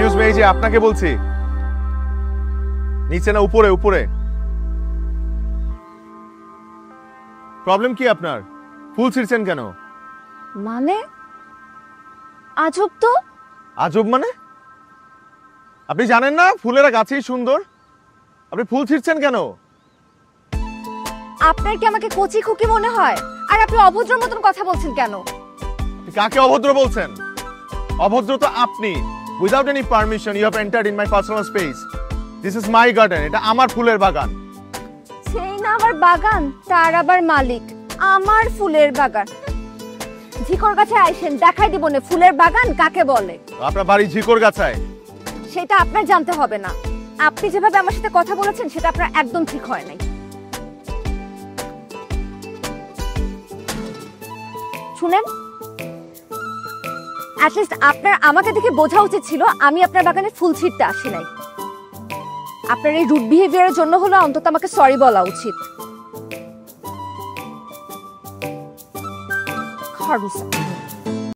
Excuse me, এই যে আপনাকে বলছি, নিচে না উপরে? উপরে। প্রবলেম কি আপনার? ফুল ছিঁড়ছেন কেন? মানে আজব তো। আজব মানে? আপনি জানেন না ফুলেরা গাছেই সুন্দর? আপনি ফুল ছিঁড়ছেন কেন? আপনার কি আমাকে কচি খুকি মনে হয়? আর আপনি অভদ্র মতন কথা বলছেন কেন? কাকে অভদ্র বলছেন? অভদ্র তো আপনি। Without any permission you have entered in my personal space. This is my garden, এটা আমার ফুলের বাগান। সেই না আমার বাগান, তার আবার মালিক আমার ফুলের বাগান। ঝিকর গাছে আইসেন, দেখাই দিব না ফুলের বাগান কাকে বলে। আপনার বাড়ি ঝিকর গাছায়? সেটা আপনার জানতে হবে না। আপনি যেভাবে আমার সাথে কথা বলেছেন সেটা আপনার একদম ঠিক হয় নাই। শুনেন, অ্যাটলিস্ট আপনার আমাকে দেখে বোঝা উচিত ছিল আমি আপনার বাগানে ফুল ছিঁড়তে আসি নাই। আপনার এই রুড বিহেভিয়ারের জন্য হলো অন্তত আমাকে সরি বলা উচিত। খরগোশ।